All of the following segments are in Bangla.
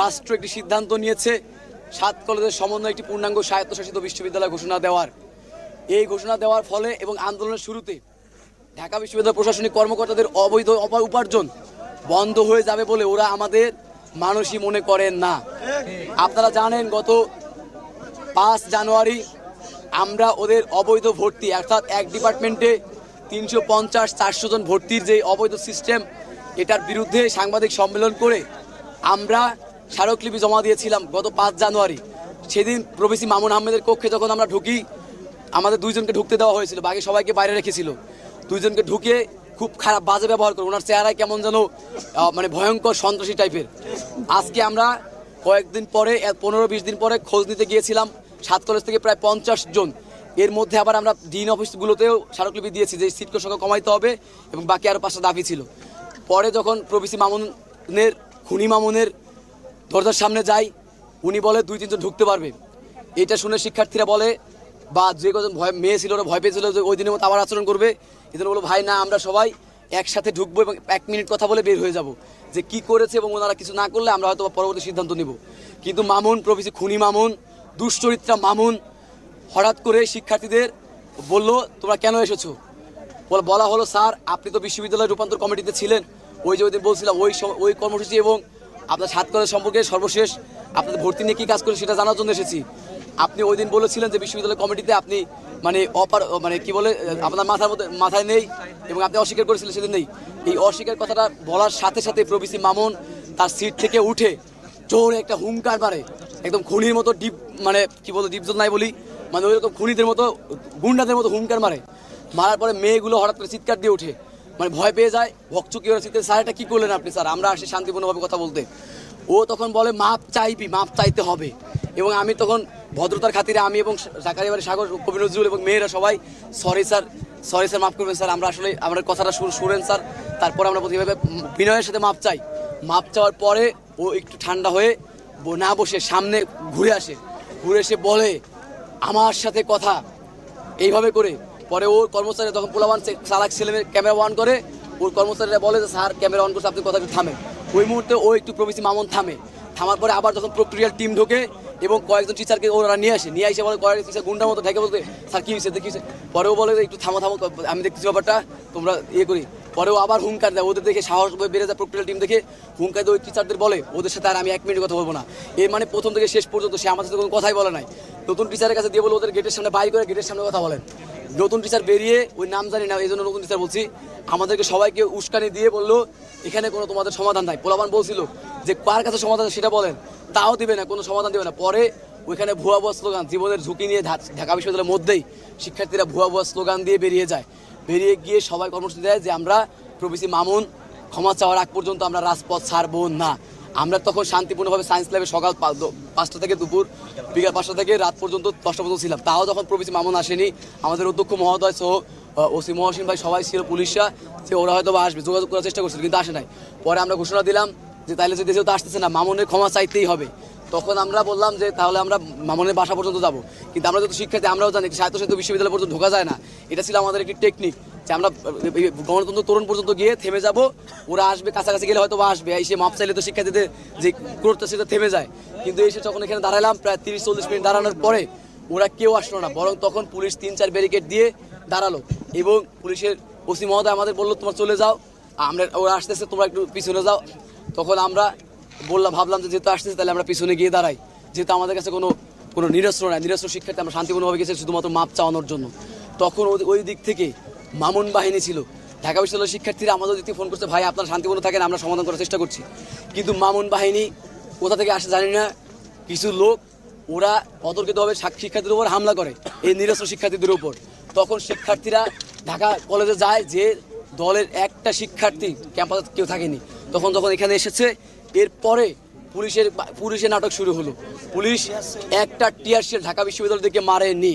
রাষ্ট্র একটি সিদ্ধান্ত নিয়েছে 7 কলেজের সমন্বয়ে একটি পূর্ণাঙ্গ স্বায়ত্তশাসিত বিশ্ববিদ্যালয় ঘোষণা দেওয়ার। এই ঘোষণা দেওয়ার ফলে এবং আন্দোলনের শুরুতে ঢাকা বিশ্ববিদ্যালয় প্রশাসনিক কর্মকর্তাদের অবৈধ উপার্জন বন্ধ হয়ে যাবে বলে ওরা আমাদের মানুষই মনে করেন না। আপনারা জানেন গত 5 জানুয়ারি আমরা ওদের অবৈধ ভর্তি অর্থাৎ এক ডিপার্টমেন্টে 350-400 জন ভর্তির যে অবৈধ সিস্টেম, এটার বিরুদ্ধে সাংবাদিক সম্মেলন করে আমরা স্মারকলিপি জমা দিয়েছিলাম গত 5 জানুয়ারি। সেদিন প্রভিসি মামুন আহমেদের কক্ষে যখন আমরা ঢুকি, আমাদের 2 জনকে ঢুকতে দেওয়া হয়েছিল, বাকি সবাইকে বাইরে রেখেছিল। 2 জনকে ঢুকে খুব খারাপ বাজে ব্যবহার করে, ওনার চেহারায় কেমন যেন মানে ভয়ঙ্কর সন্ত্রাসী টাইপের। আজকে আমরা কয়েকদিন পরে 15-20 দিন পরে খোঁজ নিতে গিয়েছিলাম 7 কলেজ থেকে প্রায় 50 জন। এর মধ্যে আবার আমরা ডিন অফিসগুলোতেও স্মারকলিপি দিয়েছি যে সিট সংখ্যা কমাইতে হবে এবং বাকি আরও 5টা দাবি ছিল। পরে যখন প্রভিসি মামুনের খুনি মামুনের দরজার সামনে যাই, উনি বলে 2-3 জন ঢুকতে পারবে। এটা শুনে শিক্ষার্থীরা বলে বা যে কজন মেয়ে ছিল ওরা ভয় পেয়েছিল যে ওই দিনের মতো আবার আচরণ করবে। এই জন্য বলো ভাই না, আমরা সবাই একসাথে ঢুকবো এবং 1 মিনিট কথা বলে বের হয়ে যাব যে কি করেছে এবং ওনারা কিছু না করলে আমরা হয়তো পরবর্তী সিদ্ধান্ত নিব। কিন্তু মামুন প্রভিসি খুনি মামুন, দুশ্চরিত্রা মামুন হঠাৎ করে শিক্ষার্থীদের বলল তোমরা কেন এসেছো। বলা হলো স্যার আপনি তো বিশ্ববিদ্যালয় রূপান্তর কমিটিতে ছিলেন, ওই যে ওই দিন বলছিলাম ওই কর্মসূচি এবং আপনার 7 কলেজ সম্পর্কে সর্বশেষ আপনাদের ভর্তি নিয়ে কী কাজ করে সেটা জানার জন্য এসেছি। আপনি ওই দিন বলেছিলেন যে বিশ্ববিদ্যালয় কমিটিতে আপনি মানে কি বলে আপনার মাথায় নেই এবং আপনি অস্বীকার করেছিলেন সেদিন নেই। এই অস্বীকার কথাটা বলার সাথে সাথে প্রভিসি মামুন তার সিট থেকে উঠে জোরে একটা হুঙ্কার মারে, একদম খুনির মতো মানে কি বলতো ডিপজল নাই বলি, মানে ওইরকম খুনিদের মতো গুন্ডাদের মতো হুঙ্কার মারার পরে মেয়েগুলো হঠাৎ করে চিৎকার দিয়ে ওঠে, মানে ভয় পেয়ে যায়, ভকচুকি ওরা চিৎকার, স্যার এটা কী করলেন আপনি, স্যার আমরা আসি শান্তিপূর্ণভাবে কথা বলতে। ও তখন বলে মাপ চাইতে হবে। এবং আমি তখন ভদ্রতার খাতিরে আমি এবং জাকারিয়া বাড়ি সাগর, কবি নজরুল এবং মেয়েরা সবাই সরি স্যার মাফ করবেন স্যার, আমরা আসলে আমাদের কথাটা শুনেন স্যার। তারপর আমরা প্রতিভাবে বিনয়ের সাথে মাপ চাওয়ার পরে ও একটু ঠান্ডা হয়ে না বসে সামনে ঘুরে এসে বলে আমার সাথে কথা এইভাবে করে। পরে ওর কর্মচারী তখন পোলাবান চালাক ছেলেমেয়ের ক্যামেরা অন করে, ওর কর্মচারীরা বলে যে স্যার ক্যামেরা অন করছে, আপনি কথা একটু থামেন। ওই মুহূর্তে ও একটু প্রভিসি মামুন থামার পরে আবার যখন প্রক্রিয়ার টিম ঢোকে এবং কয়েকজন টিচারকে ওরা নিয়ে এসে বলে কয়েক টিচার গুন্ডার মতো ঢেকে বলতে স্যার কী হয়েছে দেখিয়েছে। পরেও বলে একটু থামো আমি দেখতেছি ব্যাপারটা, তোমরা করি। পরেও আবার হুঙ্কার দেয়, ওদের দেখে সাহস বেড়ে যায়, প্রক্রিয়ার টিম দেখে হুঙ্কার দিয়ে ওই টিচারদের বলে ওদের সাথে আর আমি 1 মিনিট কথা বলবো না। এর মানে প্রথম থেকে শেষ পর্যন্ত সে আমাদের সাথে কোনো কথাই বলে নাই। নতুন টিচারের কাছে দিয়ে বলে ওদের গেটের সামনে বাই করে গেটের সামনে কথা বলেন। নতুন টিচার বেরিয়ে ওই নাম জানি না এই জন্য নতুন টিচার বলছি, আমাদেরকে সবাইকে উস্কানি দিয়ে বললো এখানে কোনো তোমাদের সমাধান নাই। পোলাবান বলছিল যে কার কাছে সমাধান সেটা বলেন, তাও দিবে না, কোনো সমাধান দেবে না। পরে ওইখানে ভুয়া স্লোগান, জীবনের ঝুঁকি নিয়ে ঢাকা বিশ্ববিদ্যালয়ের মধ্যেই শিক্ষার্থীরা ভুয়া স্লোগান দিয়ে বেরিয়ে গিয়ে সবাই কর্মসূচি দেয় যে আমরা প্রভিসি মামুন ক্ষমা চাওয়ার আগ পর্যন্ত আমরা রাজপথ ছাড়বো না। আমরা তখন শান্তিপূর্ণভাবে সায়েন্স ল্যাবে সকাল 5টা থেকে বিকাল 5টা থেকে রাত পর্যন্ত 10টা পর্যন্ত ছিলাম। তাও যখন প্রভিসি মামুন আসেনি, আমাদের অধ্যক্ষ মহোদয় সহ ওসি মহসিন ভাই সবাই ছিল, পুলিশরা, যে ওরা হয়তো আসবে, যোগাযোগ করার চেষ্টা করছিল কিন্তু আসে নাই। পরে আমরা ঘোষণা দিলাম যে তাইলে যে দেশেও তো আসতেছে না, মামুনের ক্ষমা চাইতেই হবে। তখন আমরা বললাম যে তাহলে আমরা মামুনের বাসা পর্যন্ত যাবো। কিন্তু আমরা যত শিক্ষার্থী আমরাও জানি স্বায়ত্তশাসিত বিশ্ববিদ্যালয় পর্যন্ত ঢোকা যায় না। এটা ছিল আমাদের একটি টেকনিক যে আমরা গণতন্ত্র তরুণ পর্যন্ত গিয়ে থেমে যাব, ওরা আসবে, কাছাকাছি গেলে হয়তো আসবে, এসে মাপ চাইলে তো শিক্ষার্থীদের যে ক্রোধটা সেটা থেমে যায়। কিন্তু এসে যখন এখানে দাঁড়ালাম প্রায় 30-40 মিনিট দাঁড়ানোর পরে ওরা কেউ আসলো না, বরং তখন পুলিশ 3-4 ব্যারিকেড দিয়ে দাঁড়ালো এবং পুলিশের ওসি মহোদয় আমাদের বললো তোমরা চলে যাও, ওরা আসতেছে তোমরা একটু পিছনে যাও। তখন আমরা ভাবলাম যে যেহেতু আসতেছে তাহলে আমরা পিছনে গিয়ে দাঁড়াই, যেহেতু আমাদের কাছে কোনো নিরস্ত্র নাই, নিরস্ত্র শিক্ষার্থী আমরা শান্তিপূর্ণভাবে গেছি শুধুমাত্র মাপ চাওয়ানোর জন্য। তখন ওই দিক থেকে মামুন বাহিনী ছিল, ঢাকা বিশ্ববিদ্যালয়ের শিক্ষার্থীরা আমাদের দিক থেকে ফোন করছে ভাই আপনারা শান্তিপূর্ণ থাকেন, আমরা সমাধান করার চেষ্টা করছি। কিন্তু মামুন বাহিনী কোথা থেকে আসে জানি না, কিছু লোক ওরা অতর্কিতভাবে শিক্ষার্থীদের উপর হামলা করে, এই নিরস্ত্র শিক্ষার্থীদের উপর। তখন শিক্ষার্থীরা ঢাকা কলেজে যায়, যে দলের একটা শিক্ষার্থী ক্যাম্পাসে কেউ থাকেনি। যখন এখানে এসেছে এরপরে পুলিশের নাটক শুরু হলো। পুলিশ একটা টিয়ার শেল ঢাকা বিশ্ববিদ্যালয় থেকে মারেনি,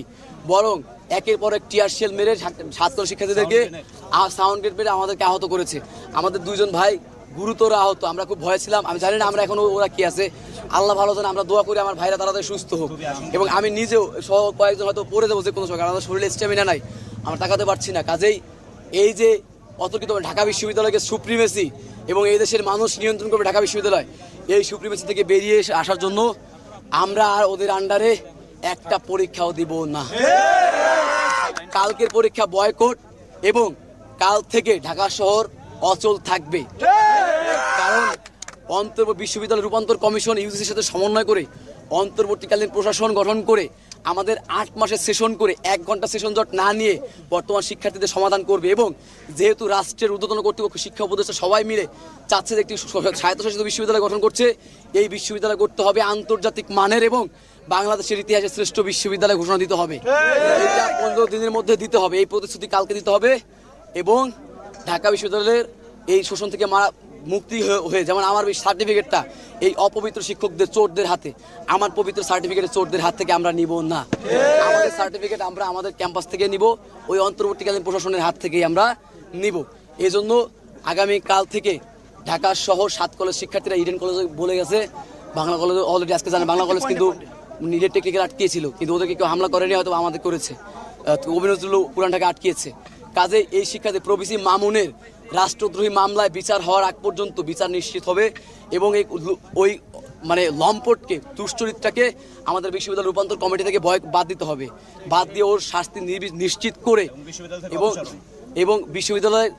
বরং একের পর এক টিয়ার শেল মেরে ছাত্র শিক্ষার্থীদেরকে সাউন্ড গেট মেরে আমাদেরকে আহত করেছে। আমাদের 2 জন ভাই গুরুতর আহত, আমরা খুব ভয় ছিলাম। আমি জানি না আমরা এখনো ওরা কি আছে, আল্লাহ ভালো জানে। আমরা দোয়া করি আমার ভাইরা তাড়াতাড়ি সুস্থ হোক এবং আমি নিজেও সহ কয়েকজন হয়তো পড়ে যাবো যে কোনো সময়, কারণ আমাদের শরীরে স্ট্যামিনা নাই, আমরা তাকাতে পারছি না। কাজেই এই যে অতর্কিত ঢাকা বিশ্ববিদ্যালয়কে সুপ্রিমেসি এবং এই দেশের মানুষ নিয়ন্ত্রণ করবে ঢাকা বিশ্ববিদ্যালয়, এই সুপ্রিমেসি থেকে বেরিয়ে আসার জন্য আমরা আর ওদের আন্ডারে একটা পরীক্ষাও দিব না। কালকের পরীক্ষা বয়কট এবং কাল থেকে ঢাকা শহর অচল থাকবে। কারণ বিশ্ববিদ্যালয় রূপান্তর কমিশন ইউজিসির সাথে সমন্বয় করে অন্তর্বর্তীকালীন প্রশাসন গঠন করে আমাদের 8 মাসের সেশন করে 1 ঘন্টা সেশন জট না নিয়ে বর্তমান শিক্ষার্থীদের সমাধান করবে। এবং যেহেতু রাষ্ট্রের ঊর্ধ্বতন কর্তৃপক্ষ শিক্ষা উপদেষ্টা সবাই মিলে চাচ্ছে যে একটি স্বায়ত্তশাসিত বিশ্ববিদ্যালয় গঠন করছে, এই বিশ্ববিদ্যালয় করতে হবে আন্তর্জাতিক মানের এবং বাংলাদেশের ইতিহাসে শ্রেষ্ঠ বিশ্ববিদ্যালয় ঘোষণা দিতে হবে। এটা 15 দিনের মধ্যে দিতে হবে, এই প্রতিশ্রুতি কালকে দিতে হবে। এবং ঢাকা বিশ্ববিদ্যালয়ের এই শোষণ থেকে মুক্তি হয়ে, যেমন আমার সার্টিফিকেটটা এই অপবিত্র শিক্ষকদের চোরদের হাতে, আমার পবিত্র সার্টিফিকেটের চোরদের হাত থেকে আমরা নিব না। আমাদের সার্টিফিকেট আমরা আমাদের ক্যাম্পাস থেকে নিব, ওই অন্তর্বর্তীকালীন প্রশাসনের হাত থেকেই আমরা নিব। এই জন্য আগামী কাল থেকে ঢাকা শহর 7 কলেজ শিক্ষার্থীরা ইডেন কলেজে বলে গেছে, বাংলা কলেজ অলরেডি আজকে জানে, বাংলা কলেজ কিন্তু নিজের টেকনিক্যাল আটকিয়েছিল, কিন্তু ওদেরকে কেউ হামলা করেনি, হয়তো আমাদের করেছে, অভিনজরুল পুরানটাকে আটকিয়েছে। কাজে এই শিক্ষার্থী প্রভিসি মামুনের রাষ্ট্রদ্রোহী মামলায় বিচার হওয়ার আগ পর্যন্ত বিচার নিশ্চিত হবে এবং ওই লম্পটকে, দুশ্চরিত্রটাকে আমাদের বিশ্ববিদ্যালয় রূপান্তর কমিটি থেকে বাদ দিতে হবে, বাদ দিয়ে ওর শাস্তি নিশ্চিত করে এবং বিশ্ববিদ্যালয়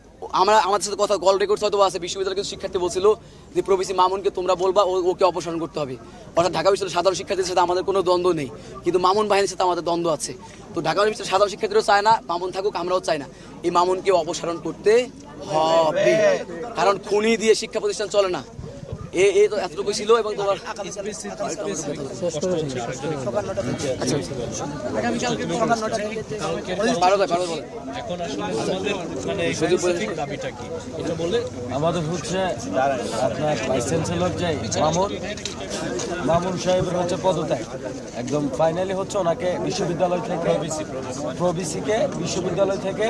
আমাদের সাথে কথা কল রেকর্ড হয়তো আছে, বিশ্ববিদ্যালয় কিছু শিক্ষার্থী বলছিল যে প্রভিসি মামুনকে তোমরা বলবা ওকে অপসারণ করতে হবে। অর্থাৎ ঢাকা বিশ্ববিদ্যালয়ের সাধারণ শিক্ষার্থীদের সাথে আমাদের কোনো দ্বন্দ্ব নেই, কিন্তু মামুন বাহিনীর সাথে আমাদের দ্বন্দ্ব আছে। তো ঢাকা বিশ্ববিদ্যালয়ের সাধারণ শিক্ষার্থীরাও চায় না মামুন থাকুক, আমরাও চাই না, এই মামুনকে অপসারণ করতে হবে। কারণ খুনি দিয়ে শিক্ষা প্রতিষ্ঠান চলে না। এই তো এতটুকু ছিল। এবং তোমার আমাদের হচ্ছে আপনার ভাইস চ্যান্সেলর যে মামুন সাহেবের হচ্ছে পদত্যাগ একদম ফাইনালি হচ্ছে, ওনাকে বিশ্ববিদ্যালয় থেকে প্রবিসিকে বিশ্ববিদ্যালয় থেকে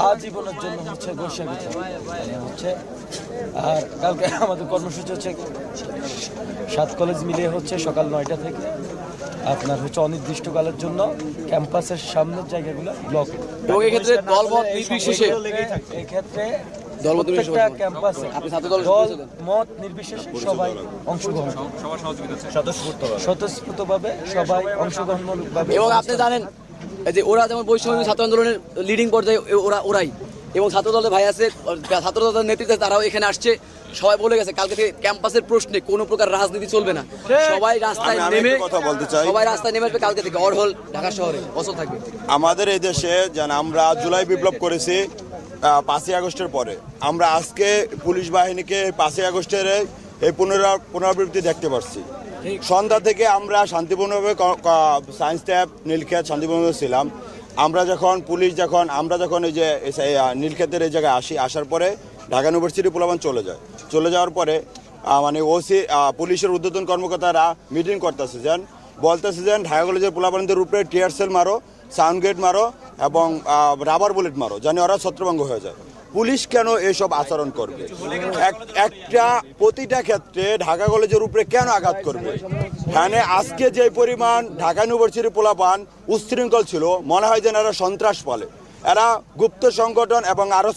আজীবনের জন্য হচ্ছে ঘোষণা হচ্ছে। আর কালকে আমাদের কর্মসূচি হচ্ছে 7 কলেজ মিলিয়ে হচ্ছে সকাল 9টা থেকে আপনার হচ্ছে অনির্দিষ্টকালের জন্য ক্যাম্পাসের সামনের জায়গাগুলো ব্লক, এবং এক্ষেত্রে দলমত নির্বিশেষে এক্ষেত্রে প্রত্যেকটা ক্যাম্পাসে মত নির্বিশেষে সবাই অংশগ্রহণ, স্বতঃস্ফূর্তভাবে সবাই অংশগ্রহণ। এবং আপনি জানেন যে ওরা যেমন বৈষম্য ছাত্র আন্দোলনের লিডিং পর্যায়ে ওরাই, এবং ছাত্রদলের ভাই আছে, ছাত্রদলের নেতৃত্বে তারাও এখানে আসছে, সবাই বলে গেছে কালকে থেকে ক্যাম্পাসের প্রশ্নে কোনো প্রকার রাজনীতি চলবে না, সবাই রাস্তায় নেমে আসবে কালকে থেকে অড়হল ঢাকা শহরে অচল থাকবে। আমাদের এই দেশে যেন আমরা জুলাই বিপ্লব করেছি 5ই আগস্টের পরে, আমরা আজকে পুলিশ বাহিনীকে 5ই আগস্টের এই পুনরাবৃত্তি দেখতে পাচ্ছি। সন্ধ্যা থেকে আমরা শান্তিপূর্ণভাবে সায়েন্স ট্যাব নীলক্ষেত শান্তিপূর্ণভাবে ছিলাম। আমরা যখন এই যে নীলক্ষেতের এই জায়গায় আসার পরে ঢাকা ইউনিভার্সিটি পোলাপান চলে যাওয়ার পরে ওসি পুলিশের ঊর্ধ্বতন কর্মকর্তারা মিটিং করতেছে, বলতেছে যে ঢাকা কলেজের পোলাপানদের উপরে টিয়ার সেল মারো, সাউন্ড গেট মারো এবং রাবার বুলেট মারো, জানি ওরা ছত্রভঙ্গ হয়ে যায়। পুলিশ কেন এসব আচরণ করবে? প্রতিটা ক্ষেত্রে ঢাকা কলেজের উপরে কেন আঘাত করবে? হ্যাঁ, আজকে যে পরিমাণ ঢাকা ইউনিভার্সিটির পোলাপান উচ্ছৃঙ্খল ছিল, মনে হয় যেন এরা সন্ত্রাস পালে, এরা গুপ্ত সংগঠন এবং আরও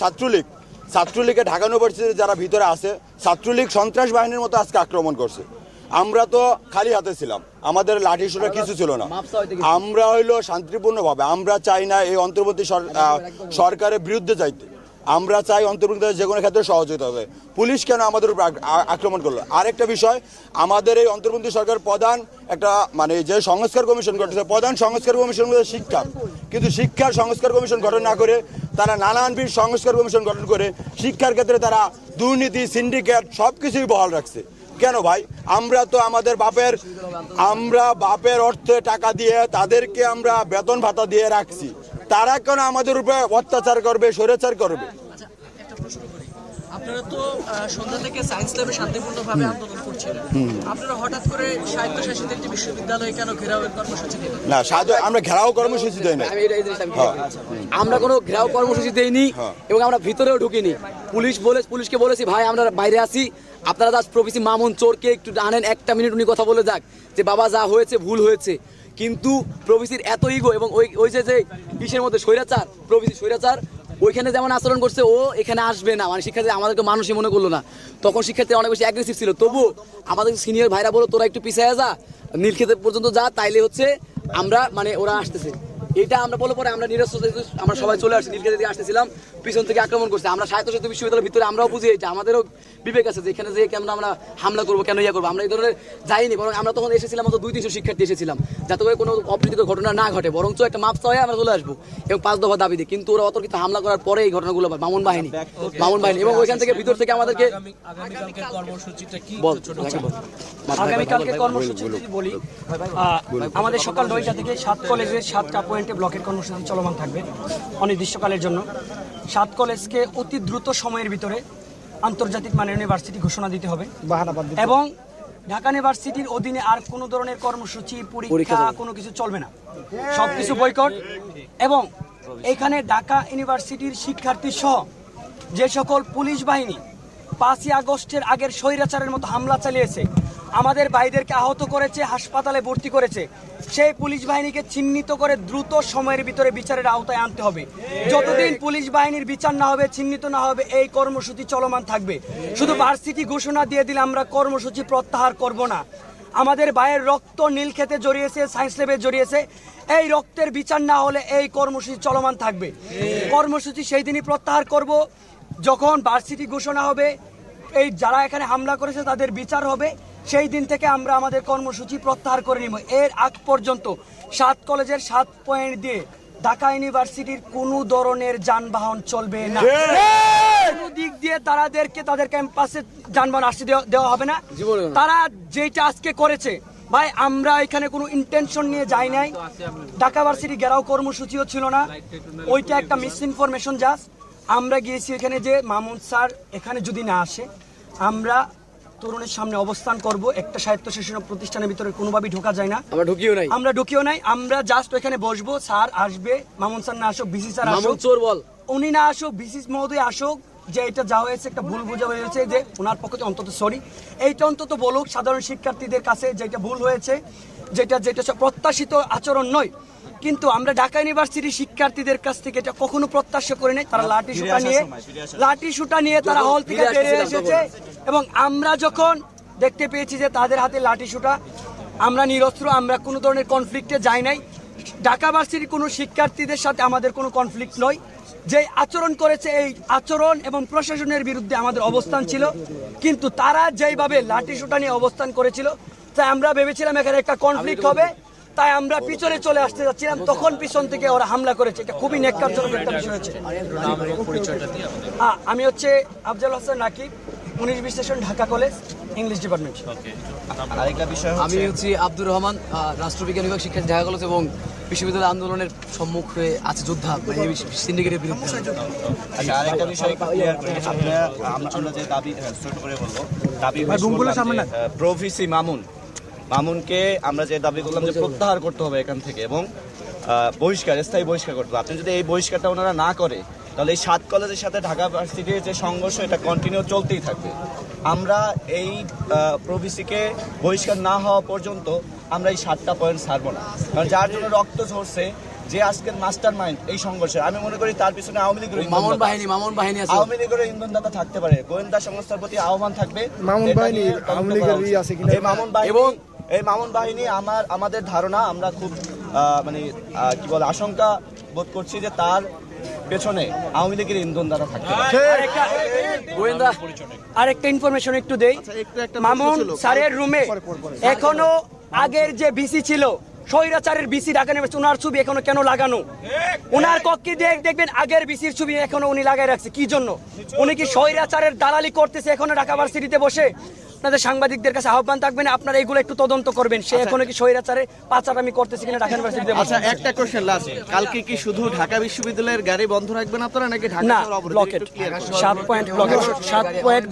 ছাত্রলীগে ঢাকা ইউনিভার্সিটির যারা ভিতরে আছে, ছাত্রলীগ সন্ত্রাস বাহিনীর মতো আজকে আক্রমণ করছে। আমরা তো খালি হাতে ছিলাম, আমাদের লাঠি সোটা কিছু ছিল না, আমরা হইলো শান্তিপূর্ণভাবে, আমরা চাই না এই অন্তর্বর্তী সরকারের বিরুদ্ধে যাইতে, আমরা চাই অন্তর্বর্তী যে কোনো ক্ষেত্রে সহযোগিতা হবে। পুলিশ কেন আমাদের উপর আক্রমণ করলো? আরেকটা বিষয়, আমাদের এই অন্তর্বর্তী সরকার প্রধান একটা যে সংস্কার কমিশন গঠন, প্রধান সংস্কার কমিশন শিক্ষা, কিন্তু শিক্ষার সংস্কার কমিশন গঠন না করে তারা নানানবিধ সংস্কার কমিশন গঠন করে শিক্ষার ক্ষেত্রে তারা দুর্নীতি, সিন্ডিকেট সব কিছুই বহাল রাখছে। কেন ভাই? আমরা তো আমাদের বাপের অর্থে টাকা দিয়ে তাদেরকে আমরা বেতন ভাতা দিয়ে রাখছি, তারা কেন আমাদের উপরে অত্যাচার করবে, স্বৈরাচার করবে? আপনারা তো সন্ধ্যা থেকে সায়েন্স ল্যাবে শান্তিপূর্ণভাবে আন্দোলন করছিলেন, আপনারা হঠাৎ করে স্বায়ত্তশাসিত একটি বিশ্ববিদ্যালয়ে কেন ঘেরাওয়ের কর্মসূচি দিলেন? না, আমরা ঘেরাও কর্মসূচি দেই না, আমরা কোনো ঘেরাও কর্মসূচি দেইনি এবং আমরা ভিতরেও ঢুকিনি। পুলিশকে বলেছি ভাই আমরা বাইরে আছি, আপনারা জাস্ট প্রভিসি মামুন চোরকে একটু আনেন, 1 মিনিট উনি কথা বলে যাক যে বাবা যা হয়েছে ভুল হয়েছে। কিন্তু প্রভিসির এত ইগো এবং ওই যে কিসের মধ্যে স্বৈরাচার, প্রভিসি স্বৈরাচার, ওইখানে যেমন আচরণ করছে ও এখানে আসবে না, মানে শিক্ষার্থী আমাদেরকে মানুষই মনে করলো না। তখন শিক্ষার্থী অনেক বেশি অ্যাগ্রেসিভ ছিল, তবু আমাদের সিনিয়র ভাইরা বলো তোরা একটু পিছিয়ে যা, নীলক্ষেত পর্যন্ত যা, তাইলে হচ্ছে আমরা মানে ওরা আসতেছে। এটা আমরা বলে পরে আমরা নিরস্ত আমরা সবাই চলে আসছি, নীলক্ষেত দিয়ে আসতেছিলাম, পিছন থেকে আক্রমণ করছে। আমরা স্বায়ত্তশাসিত বিশ্ববিদ্যালয়ের ভিতরে আমরাও বুঝি এটা, আমাদেরও বিবেক আছে যে এখানে যে কেন আমরা হামলা করবো, কেন ইয়ে করবো, আমরা এই ধরনের যাইনি। বরং আমরা তখন এসেছিলাম মাত্র 200-300 শিক্ষার্থী এসেছিলাম, যাতে করে কোনো অপ্রীতিকর ঘটনা না ঘটে, বরঞ্চ একটা মাপ চাওয়া আমরা চলে আসবো এবং 5 দফা দাবি দিই। কিন্তু ওরা অতর্কিত হামলা করার পরে এই ঘটনাগুলো মামুন বাহিনী এবং ওইখান থেকে ভিতর থেকে আমাদেরকে আগামীকালকের কর্মসূচিটা কি? বল। আগামীকালকে কর্মসূচি যদি বলি, আমাদের সকাল 9টা থেকে 7 কলেজের 7টা পয়েন্টে ব্লকের কর্মসূচি চলমান থাকবে অনির্দিষ্টকালের জন্য। 7 কলেজকে অতি দ্রুত সময়ের ভিতরে আন্তর্জাতিক মানের ইউনিভার্সিটি ঘোষণা দিতে হবে এবং ঢাকা ইউনিভার্সিটির অধীনে আর কোনো ধরনের কর্মসূচি, পরীক্ষা কোনো কিছু চলবে না, সবকিছু বয়কট। এবং এখানে ঢাকা ইউনিভার্সিটির শিক্ষার্থী সহ যে সকল পুলিশ বাহিনী 5ই আগস্টের আগের স্বৈরাচারের মতো হামলা চালিয়েছে, আমাদের ভাইদেরকে আহত করেছে, হাসপাতালে ভর্তি করেছে, সেই পুলিশ বাহিনীকে চিহ্নিত করে দ্রুত সময়ের ভিতরে বিচারের আওতায় আনতে হবে। যতদিন পুলিশ বাহিনীর বিচার না হবে, চিহ্নিত না হবে, এই কর্মসূচি চলমান থাকবে। শুধু ভার্সিটি ঘোষণা দিয়ে দিলে আমরা কর্মসূচি প্রত্যাহার করব না। আমাদের ভাইয়ের রক্ত নীলক্ষেতে জড়িয়েছে, সায়েন্স ল্যাবে জড়িয়েছে, এই রক্তের বিচার না হলে এই কর্মসূচি চলমান থাকবে। কর্মসূচি সেই দিনই প্রত্যাহার করব যখন ভার্সিটি ঘোষণা হবে, এই যারা এখানে হামলা করেছে তাদের বিচার হবে, সেই দিন থেকে আমরা আমাদের কর্মসূচি প্রত্যাহার করে নিব। এর আগ পর্যন্ত 7 কলেজের 7 পয়েন্ট দিয়ে ঢাকা ইউনিভার্সিটির কোনো ধরনের যানবাহন চলবে না। কোনো দিক দিয়ে তাদের ক্যাম্পাসে যানবাহন আসতে দেওয়া হবে না। তারা যেটা আজকে করেছে ভাই, আমরা এখানে কোনো ইন্টেনশন নিয়ে যাই নাই। ঢাকা ভার্সিটি ঘেরাও কর্মসূচিও ছিল না, ওইটা একটা মিস ইনফরমেশন। জাস্ট আমরা গিয়েছি এখানে যে মামুন স্যার এখানে যদি না আসে, আমরা তরুণের সামনে অবস্থান করব। একটা স্বায়ত্তশাসন প্রতিষ্ঠানের ভিতরে কোনোভাবেই ঢোকা যায় না, আমরা ঢুকিও নাই। আমরা জাস্ট ওখানে বসবো, স্যার আসবে, মামুন স্যার না আসুক, বিসি স্যার আসুক, উনি না আসুক, বিসি মহোদয় আসুক, যে এটা যা হয়েছে একটা ভুল বোঝা হয়েছে, যে ওনার পক্ষে অন্তত সরি, এইটা অন্তত বলুক সাধারণ শিক্ষার্থীদের কাছে, যেটা ভুল হয়েছে, যেটা প্রত্যাশিত আচরণ নয়। কিন্তু আমরা ঢাকা ইউনিভার্সিটির শিক্ষার্থীদের কাছ থেকে এটা কখনো প্রত্যাশা করি নাই। তারা লাঠি সুটা নিয়ে তারা হল থেকে বেরিয়ে এসেছে এবং আমরা যখন দেখতে পেয়েছি যে তাদের হাতে লাঠি সুটা, আমরা নিরস্ত্র, আমরা কোনো ধরনের কনফ্লিক্টে যাই নাই। ঢাকা ভার্সিটির কোনো শিক্ষার্থীদের সাথে আমাদের কোনো কনফ্লিক্ট নয়। যে আচরণ করেছে, এই আচরণ এবং প্রশাসনের বিরুদ্ধে আমাদের অবস্থান ছিল, কিন্তু তারা যেইভাবে লাঠি সুটা নিয়ে অবস্থান করেছিল, তাই আমরা ভেবেছিলাম এখানে একটা কনফ্লিক্ট হবে, তাই আমরা পিছনে চলে আসতে যাচ্ছিলাম, তখন পিছন থেকে ওরা হামলা করেছে। এটা খুবই ন্যাক্কারজনক একটা বিষয় হয়েছে। আমি হচ্ছে Afzal Hossain Nakib, 19-20 session, Dhaka college, English department. আমি হচ্ছে আব্দুর রহমান, রাষ্ট্রবিজ্ঞান বিভাগ, শিক্ষার্থী, ঢাকা কলেজ এবং বিশ্ববিদ্যালয় আন্দোলনের সম্মুখে আছে যোদ্ধা, সিন্ডিকেটের বিরুদ্ধে। আচ্ছা, আরেকটা বিষয় ক্লিয়ার করে আমরা যে দাবি ছোট করে বলবো, দাবি প্রভিসি মামুনকে আমরা যে দাবি করলাম যে প্রত্যাহার করতে হবে এখান থেকে এবং স্থায়ী বহিষ্কার করতে হবে। আপনি যদি এই বহিষ্কারটা ওনারা না করে, তাহলে এই 7 কলেজের সাথে ঢাকা ভার্সিটির যে সংঘর্ষ, এটা কন্টিনিউ চলতেই থাকবে। আমরা এই প্রভিসিকে বহিষ্কার না হওয়া পর্যন্ত আমরা এই 7টা পয়েন্ট ছাড়বো না। কারণ যার জন্য রক্ত ঝরছে, যে আজকের মাস্টার মাইন্ড এই সংঘর্ষে, আমি মনে করি তার পিছনে আওয়ামী লীগের ইন্ধনদাতা থাকতে পারে। গোয়েন্দা সংস্থার প্রতি আহ্বান থাকবে, এই মামুন বাহিনী আমাদের ধারণা, আমরা খুব আশঙ্কা বোধ করছি যে তার পেছনে আওয়ামী লীগের ইন্ধনদাতা থাকতে পারে। আরেকটা ইনফরমেশন একটু দেই, মামুন স্যারের রুমে এখনো আগের যে বিসি ছিল, স্বৈরাচারের বিসি ঢাকা ইউনিভার্সিটি, ওনার ছবি এখনো কেন লাগানো? ওনার কক্ষে দেখবেন আগের বিসির ছবি এখনো উনি লাগাই রাখছে। কি জন্য? উনি কি স্বৈরাচারের দালালি করতেছে এখনো ঢাকা ভার্সিটিতে বসে? আপনাদের সাংবাদিকদের কাছে আহ্বান থাকবেন, আপনারা এগুলো একটু তদন্ত করবেন, সে এখনো কি স্বৈরাচারে পাচারামি করতেছে কিনা ঢাকা ইউনিভার্সিটিতে। আচ্ছা, একটা কোশ্চেন লাস্ট, কালকে কি শুধু ঢাকা বিশ্ববিদ্যালয়ের গাড়ি বন্ধ রাখবেন আপনারা, নাকি ঢাকা না ব্লকেট 7 পয়েন্ট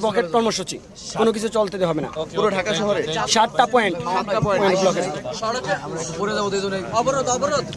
ব্লকেট কর্মসূচি, কোনো কিছু চলতে দেওয়া হবে না পুরো ঢাকা শহরে 7টা পয়েন্ট ব্লকেট। সড়কে অবরোধ